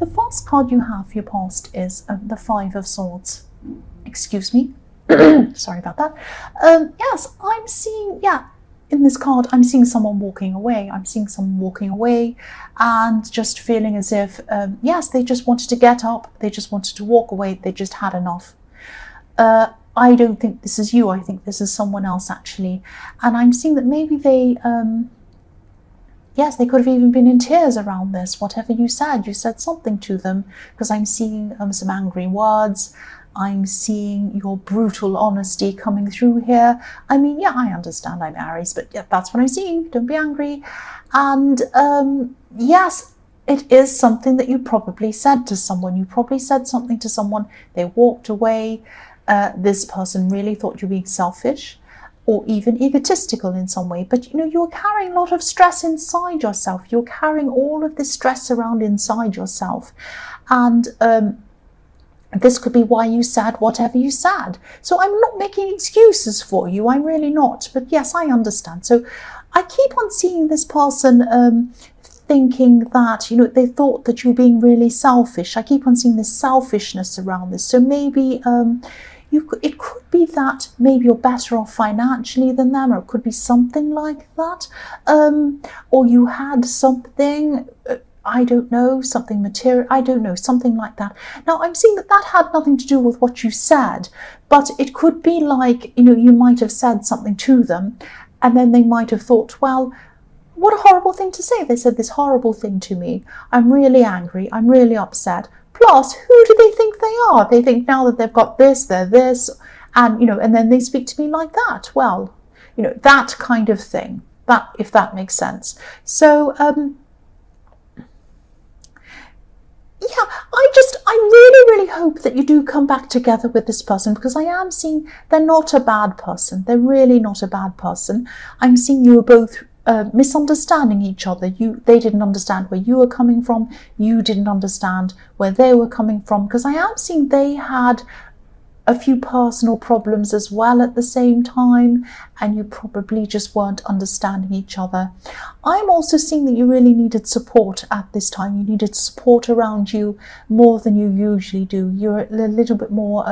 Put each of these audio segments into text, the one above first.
The first card you have for your past is the Five of Swords. Excuse me. Sorry about that. Yes, I'm seeing, in this card, I'm seeing someone walking away. I'm seeing someone walking away and just feeling as if, yes, they just wanted to get up. They just wanted to walk away. They just had enough. I don't think this is you. I think this is someone else, actually. And I'm seeing that maybe they, yes, they could have even been in tears around this. Whatever you said something to them, because I'm seeing some angry words. I'm seeing your brutal honesty coming through here. I mean, yeah, I understand I'm Aries, but yeah, that's what I'm seeing. Don't be angry. And yes, it is something that you probably said to someone. You probably said something to someone. They walked away. This person really thought you were being selfish or even egotistical in some way. But, you're carrying a lot of stress inside yourself. You're carrying all of this stress around inside yourself. And this could be why you said whatever you said. So I'm not making excuses for you. I'm really not. But yes, I understand. So I keep on seeing this person thinking that, they thought that you were being really selfish. I keep on seeing this selfishness around this. So maybe it could be that maybe you're better off financially than them, or it could be something like that. Or you had something... I don't know, something material, I don't know, something like that. Now, I'm seeing that had nothing to do with what you said, but it could be like, you might have said something to them, and then they might have thought, well, what a horrible thing to say. They said this horrible thing to me. I'm really angry. I'm really upset. Plus, who do they think they are? They think now that they've got this, they're this, and, and then they speak to me like that. Well, that kind of thing, if that makes sense. So, yeah, I really, really hope that you do come back together with this person, because I am seeing they're not a bad person. They're really not a bad person. I'm seeing you are both misunderstanding each other. They didn't understand where you were coming from. You didn't understand where they were coming from, because I am seeing they had a few personal problems as well at the same time, and you probably just weren't understanding each other. I'm also seeing that you really needed support at this time. You needed support around you more than you usually do. You're a little bit more,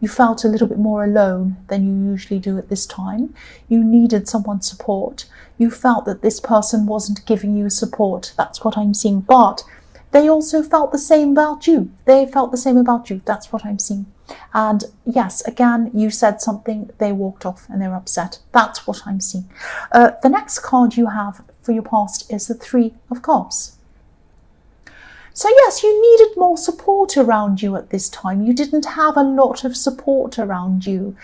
you felt a little bit more alone than you usually do at this time. You needed someone's support. You felt that this person wasn't giving you support. That's what I'm seeing. But they also felt the same about you. They felt the same about you. That's what I'm seeing. And yes, again, you said something, they walked off and they were upset. That's what I'm seeing. The next card you have for your past is the Three of Cups. So yes, you needed more support around you at this time. You didn't have a lot of support around you.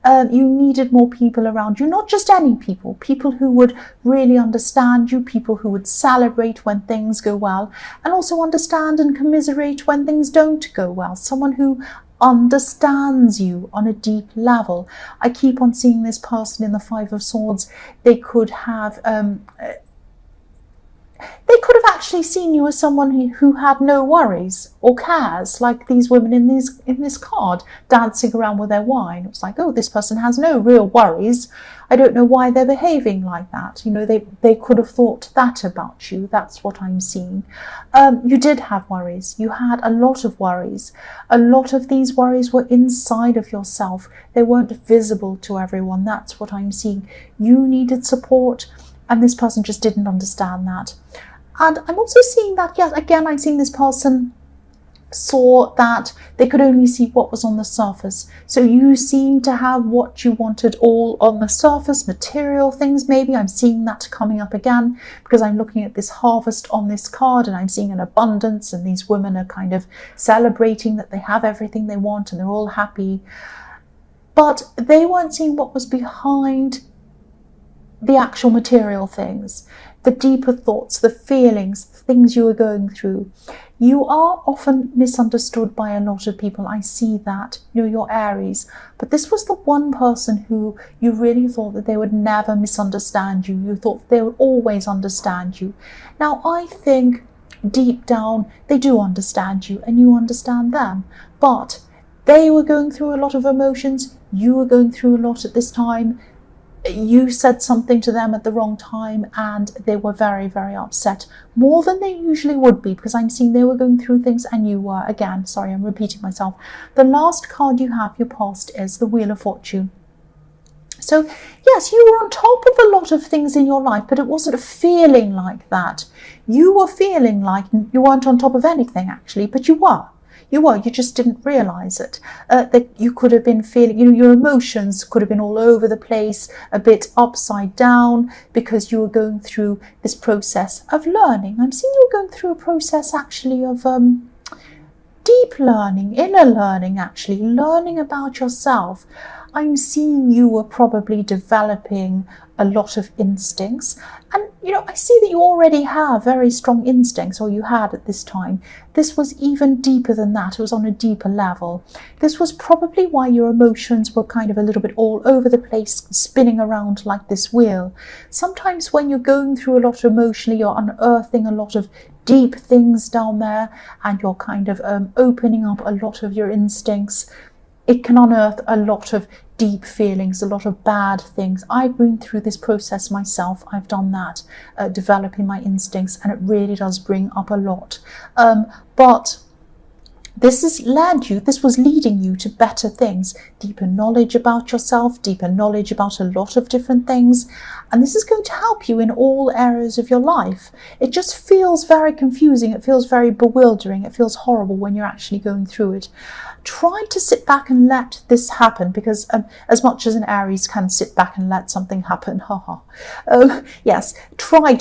You needed more people around you, not just any people, people who would really understand you, people who would celebrate when things go well, and also understand and commiserate when things don't go well. Someone who understands you on a deep level. I keep on seeing this person in the Five of Swords. They could have actually seen you as someone who had no worries or cares, like these women in this card dancing around with their wine. It was like, oh, this person has no real worries. I don't know why they're behaving like that. They could have thought that about you. That's what I'm seeing. You did have worries. You had a lot of worries. A lot of these worries were inside of yourself. They weren't visible to everyone. That's what I'm seeing. You needed support, and this person just didn't understand that. And I'm also seeing that, yes, again, I'm seeing this person saw that they could only see what was on the surface. So you seem to have what you wanted all on the surface, material things maybe. I'm seeing that coming up again because I'm looking at this harvest on this card and I'm seeing an abundance, and these women are kind of celebrating that they have everything they want and they're all happy. But they weren't seeing what was behind the actual material things, the deeper thoughts, the feelings, the things you were going through. You are often misunderstood by a lot of people. I see that. You're Aries. But this was the one person who you really thought that they would never misunderstand you. You thought they would always understand you. Now, I think deep down they do understand you and you understand them. But they were going through a lot of emotions. You were going through a lot at this time. you said something to them at the wrong time and they were very, very upset, more than they usually would be, because I'm seeing they were going through things and you were. Again, sorry, I'm repeating myself. The last card you have, your past, is the Wheel of Fortune. So yes, you were on top of a lot of things in your life, but it wasn't feeling like that. You were feeling like you weren't on top of anything, actually, but you were. You just didn't realize it. That you could have been feeling, your emotions could have been all over the place, a bit upside down, because you were going through this process of learning. I'm seeing you were going through a process actually of deep learning, inner learning, actually, learning about yourself. I'm seeing you were probably developing a lot of instincts. And, I see that you already have very strong instincts, or you had at this time. This was even deeper than that. It was on a deeper level. This was probably why your emotions were kind of a little bit all over the place, spinning around like this wheel. Sometimes when you're going through a lot emotionally, you're unearthing a lot of deep things down there, and you're kind of opening up a lot of your instincts. It can unearth a lot of deep feelings, a lot of bad things. I've been through this process myself. I've done that, developing my instincts, and it really does bring up a lot. But this was leading you to better things, deeper knowledge about yourself, deeper knowledge about a lot of different things. And this is going to help you in all areas of your life. It just feels very confusing. It feels very bewildering. It feels horrible when you're actually going through it. Try to sit back and let this happen, because as much as an Aries can sit back and let something happen, yes, try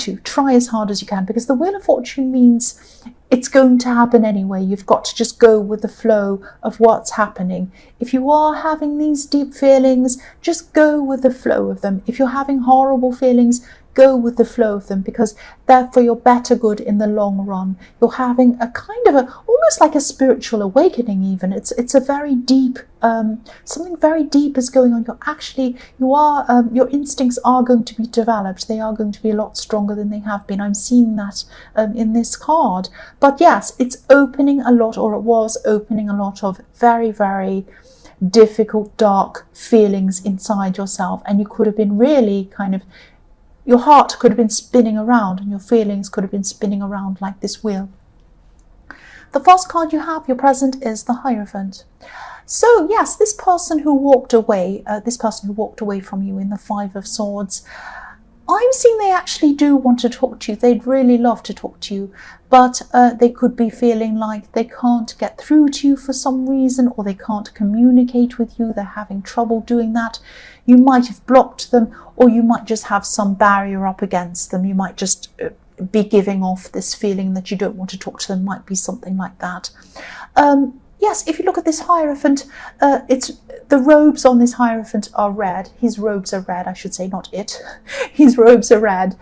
as hard as you can, because the Wheel of Fortune means it's going to happen anyway. You've got to just go with the flow of what's happening. If you are having these deep feelings, just go with the flow of them. If you're having horrible feelings, go with the flow of them, because they're for your better good in the long run. You're having a kind of almost like a spiritual awakening even. It's a very deep, something very deep is going on. Your instincts are going to be developed. They are going to be a lot stronger than they have been. I'm seeing that in this card. But yes, it's opening a lot, or it was opening a lot of very, very difficult, dark feelings inside yourself. And you could have been really kind of, your heart could have been spinning around, and your feelings could have been spinning around like this wheel. The first card you have, your present, is the Hierophant. So yes, this person who walked away from you in the Five of Swords, I'm seeing they actually do want to talk to you. They'd really love to talk to you, but they could be feeling like they can't get through to you for some reason, or they can't communicate with you. They're having trouble doing that. You might have blocked them, or you might just have some barrier up against them. You might just be giving off this feeling that you don't want to talk to them. Might be something like that. Yes, if you look at this Hierophant, the robes on this Hierophant are red. His robes are red, I should say, not it. His robes are red.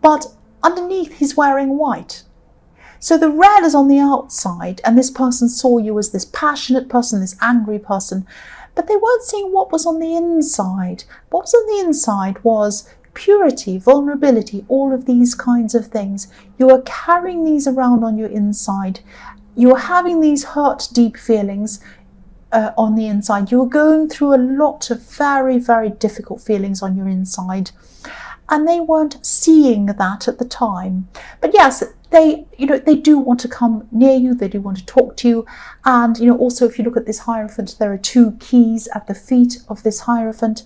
But underneath, he's wearing white. So the red is on the outside, and this person saw you as this passionate person, this angry person, but they weren't seeing what was on the inside. What was on the inside was purity, vulnerability, all of these kinds of things. You are carrying these around on your inside. You are having these hurt, deep feelings on the inside. You are going through a lot of very, very difficult feelings on your inside, and they weren't seeing that at the time. But yes, they do want to come near you. They do want to talk to you. And also, if you look at this Hierophant, there are two keys at the feet of this Hierophant.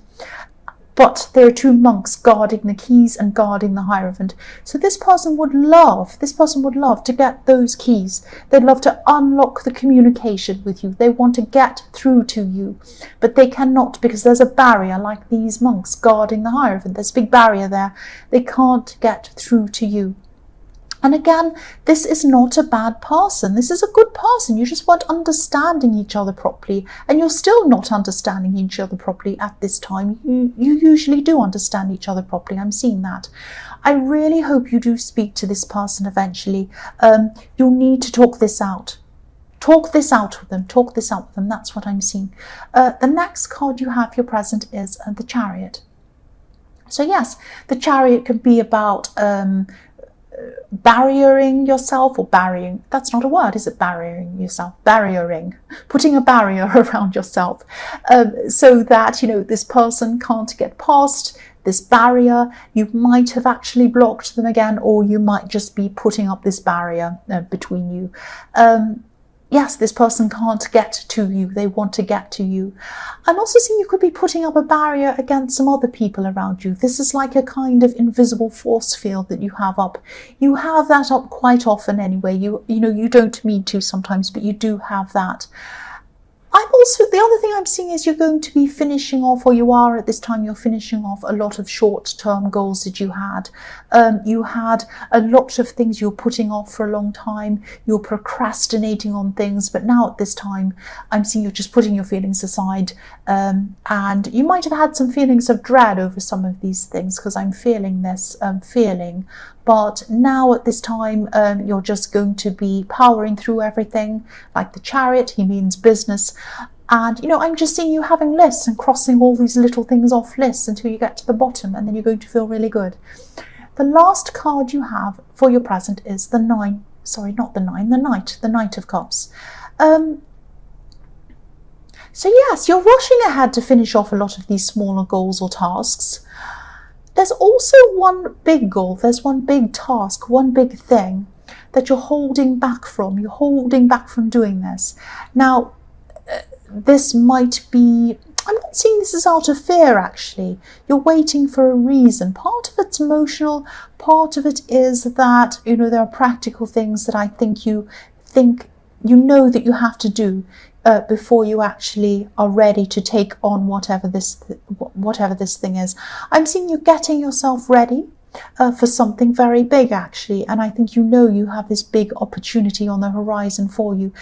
But there are two monks guarding the keys and guarding the Hierophant. So this person would love to get those keys. They'd love to unlock the communication with you. They want to get through to you, but they cannot, because there's a barrier, like these monks guarding the Hierophant. There's a big barrier there. They can't get through to you. And again, this is not a bad person. This is a good person. You just weren't understanding each other properly, and you're still not understanding each other properly at this time. You usually do understand each other properly. I'm seeing that. I really hope you do speak to this person eventually. You'll need to talk this out. Talk this out with them. Talk this out with them. That's what I'm seeing. The next card you have, your present, is the Chariot. So yes, the Chariot can be about barriering yourself, or barriering, that's not a word, is it? Barriering yourself, barriering, putting a barrier around yourself, so that, you know, this person can't get past this barrier. You might have actually blocked them again, or you might just be putting up this barrier between you. Yes, this person can't get to you. They want to get to you. I'm also seeing you could be putting up a barrier against some other people around you. This is like a kind of invisible force field that you have up. You have that up quite often anyway. You know, you don't mean to sometimes, but you do have that. I'm also, the other thing I'm seeing is you're going to be finishing off, or you are at this time, you're finishing off a lot of short-term goals that you had. You had a lot of things you're putting off for a long time. You're procrastinating on things, but now at this time, I'm seeing you're just putting your feelings aside. And you might have had some feelings of dread over some of these things, because I'm feeling this feeling. But now at this time, you're just going to be powering through everything. Like the Chariot, he means business. And, you know, I'm just seeing you having lists and crossing all these little things off lists until you get to the bottom, and then you're going to feel really good. The last card you have for your present is the Nine. Sorry, not the Nine, the Knight. The Knight of Cups. So yes, you're rushing ahead to finish off a lot of these smaller goals or tasks. There's also one big goal, there's one big task, one big thing that you're holding back from. You're holding back from doing this. Now, this might be, I'm not seeing this as out of fear actually. You're waiting for a reason. Part of it's emotional, part of it is that, you know, there are practical things that I think you know that you have to do before you actually are ready to take on whatever this thing is. I'm seeing you getting yourself ready for something very big actually, and I think you know you have this big opportunity on the horizon for you,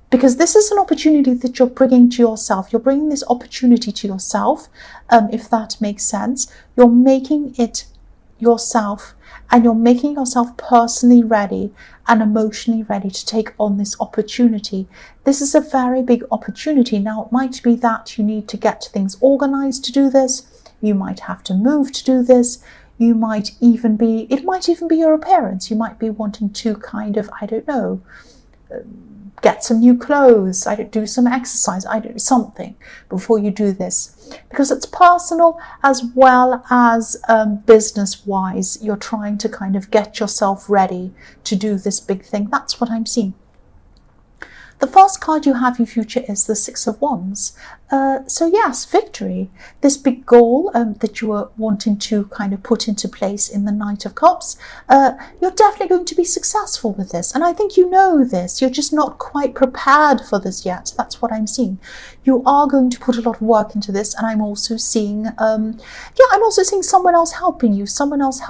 because this is an opportunity that you're bringing to yourself. You're bringing this opportunity to yourself, if that makes sense. You're making it yourself, and you're making yourself personally ready and emotionally ready to take on this opportunity. This is a very big opportunity. Now, it might be that you need to get things organized to do this. You might have to move to do this. It might even be your appearance. You might be wanting to kind of, I don't know, get some new clothes, do some exercise, something before you do this, because it's personal as well as business-wise. You're trying to kind of get yourself ready to do this big thing. That's what I'm seeing. The first card you have in future is the Six of Wands. So yes, victory. This big goal that you were wanting to kind of put into place in the Knight of Cups, you're definitely going to be successful with this. And I think you know this. You're just not quite prepared for this yet. That's what I'm seeing. You are going to put a lot of work into this. And I'm also seeing, I'm also seeing someone else helping you, someone else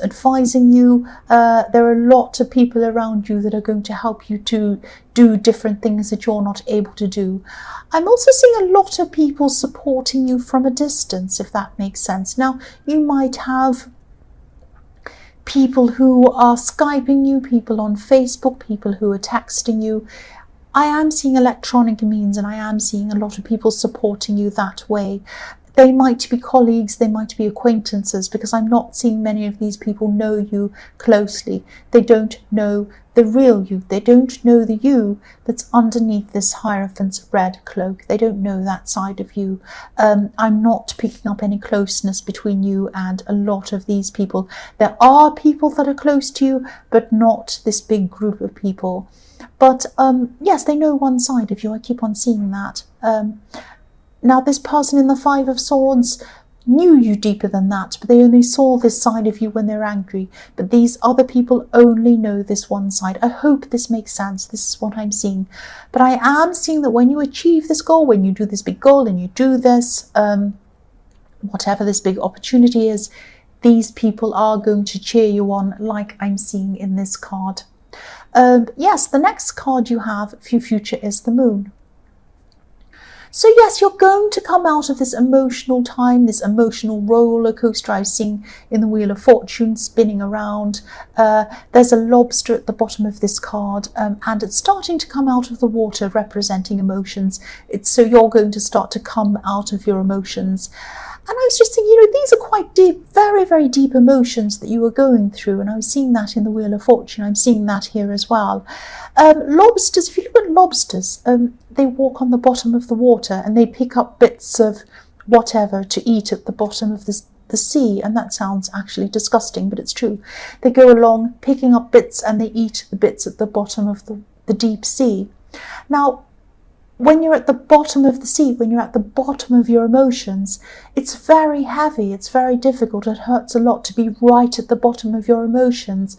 advising you. There are a lot of people around you that are going to help you to do different things that you're not able to do. I'm also seeing a lot of people supporting you from a distance, if that makes sense. Now, you might have people who are Skyping you, people on Facebook, people who are texting you. I am seeing electronic means, and I am seeing a lot of people supporting you that way. They might be colleagues, they might be acquaintances, because I'm not seeing many of these people know you closely. They don't know the real you. They don't know the you that's underneath this Hierophant's red cloak. They don't know that side of you. I'm not picking up any closeness between you and a lot of these people. There are people that are close to you, but not this big group of people. But yes, they know one side of you. I keep on seeing that. Now, this person in the Five of Swords knew you deeper than that, but they only saw this side of you when they're angry. But these other people only know this one side. I hope this makes sense. This is what I'm seeing. But I am seeing that when you achieve this goal, when you do this big goal and you do this, whatever this big opportunity is, these people are going to cheer you on, like I'm seeing in this card. Yes, the next card you have for your future is the Moon. So yes, you're going to come out of this emotional time, this emotional roller coaster I've seen in the Wheel of Fortune spinning around. There's a lobster at the bottom of this card, and it's starting to come out of the water, representing emotions. So you're going to start to come out of your emotions. And I was just thinking, these are quite deep, very, very deep emotions that you were going through. And I was seeing that in the Wheel of Fortune. I'm seeing that here as well. Lobsters, if you look at lobsters, they walk on the bottom of the water and they pick up bits of whatever to eat at the bottom of the sea. And that sounds actually disgusting, but it's true. They go along picking up bits and they eat the bits at the bottom of the deep sea. Now, when you're at the bottom of the sea, when you're at the bottom of your emotions, it's very heavy, it's very difficult, it hurts a lot to be right at the bottom of your emotions.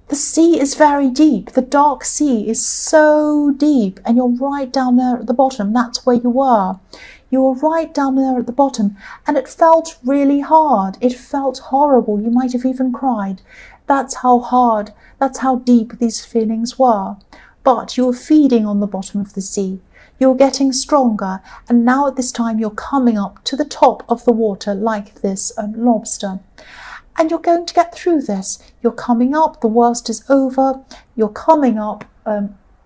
The sea is very deep, the dark sea is so deep, and you're right down there at the bottom. That's where you were. You were right down there at the bottom, and it felt really hard. It felt horrible. You might have even cried. That's how hard, that's how deep these feelings were. But you're feeding on the bottom of the sea. You're getting stronger. And now at this time, you're coming up to the top of the water like this lobster. And you're going to get through this. You're coming up. The worst is over. You're coming up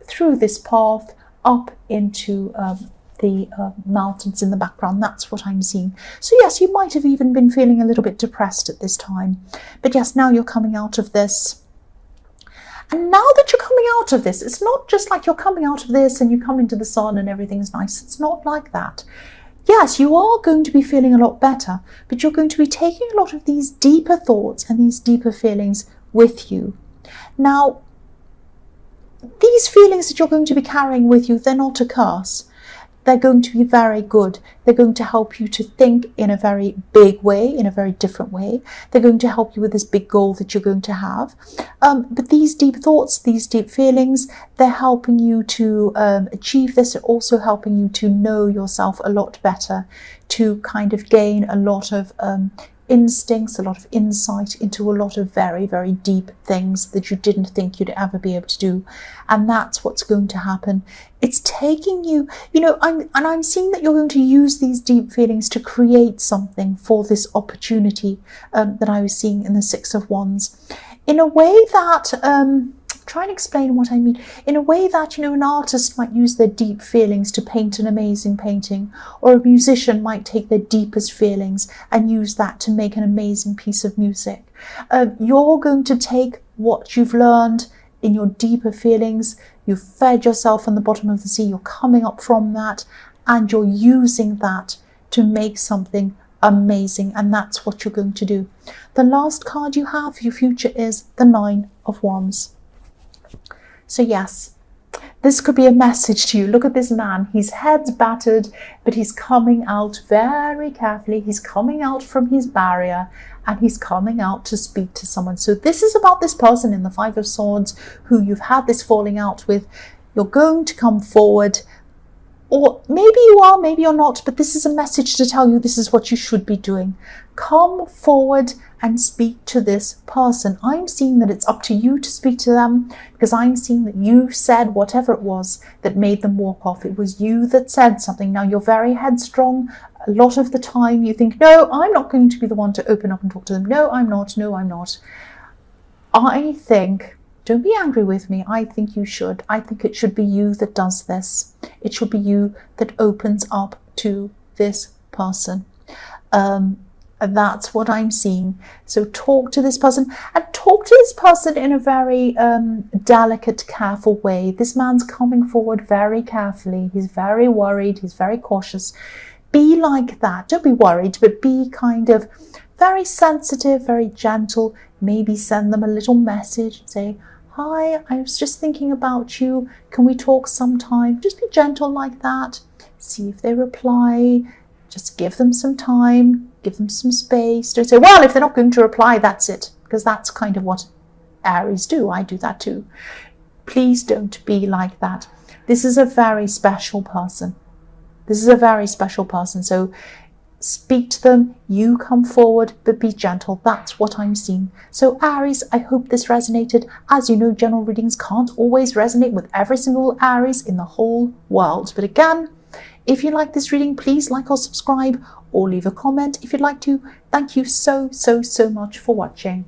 through this path up into the mountains in the background. That's what I'm seeing. So yes, you might have even been feeling a little bit depressed at this time. But yes, now you're coming out of this. And now that you're coming out of this, it's not just like you're coming out of this and you come into the sun and everything's nice. It's not like that. Yes, you are going to be feeling a lot better, but you're going to be taking a lot of these deeper thoughts and these deeper feelings with you. Now, these feelings that you're going to be carrying with you, they're not a curse. They're going to be very good. They're going to help you to think in a very big way, in a very different way. They're going to help you with this big goal that you're going to have. But these deep thoughts, these deep feelings, they're helping you to achieve this. They're also helping you to know yourself a lot better, to kind of gain a lot of instincts, a lot of insight into a lot of very, very deep things that you didn't think you'd ever be able to do. And that's what's going to happen. It's taking you, I'm seeing that you're going to use these deep feelings to create something for this opportunity that I was seeing in the Six of Wands. In a way that, try and explain what I mean. In a way that, an artist might use their deep feelings to paint an amazing painting, or a musician might take their deepest feelings and use that to make an amazing piece of music. You're going to take what you've learned in your deeper feelings. You've fed yourself on the bottom of the sea. You're coming up from that, and you're using that to make something amazing. And that's what you're going to do. The last card you have for your future is the Nine of Wands. So yes, this could be a message to you. Look at this man. His head's battered, but he's coming out very carefully. He's coming out from his barrier, and he's coming out to speak to someone. So this is about this person in the Five of Swords who you've had this falling out with. You're going to come forward, or maybe you are, maybe you're not, but this is a message to tell you this is what you should be doing. Come forward and speak to this person. I'm seeing that it's up to you to speak to them, because I'm seeing that you said whatever it was that made them walk off. It was you that said something. Now, you're very headstrong. A lot of the time you think, no, I'm not going to be the one to open up and talk to them. No, I'm not. No, I'm not. I think, don't be angry with me, I think you should. I think it should be you that does this. It should be you that opens up to this person. That's what I'm seeing. So talk to this person, and talk to this person in a very delicate, careful way. This man's coming forward very carefully. He's very worried. He's very cautious. Be like that. Don't be worried, but be kind of very sensitive, very gentle. Maybe send them a little message and say, hi, I was just thinking about you. Can we talk sometime? Just be gentle like that. See if they reply. Just give them some time. Give them some space. Don't say, well, if they're not going to reply, that's it. Because that's kind of what Aries do. I do that too. Please don't be like that. This is a very special person. This is a very special person. So speak to them. You come forward, but be gentle. That's what I'm seeing. So Aries, I hope this resonated. As you know, general readings can't always resonate with every single Aries in the whole world. But again, if you like this reading, please like or subscribe, or leave a comment if you'd like to. Thank you so, so, so much for watching.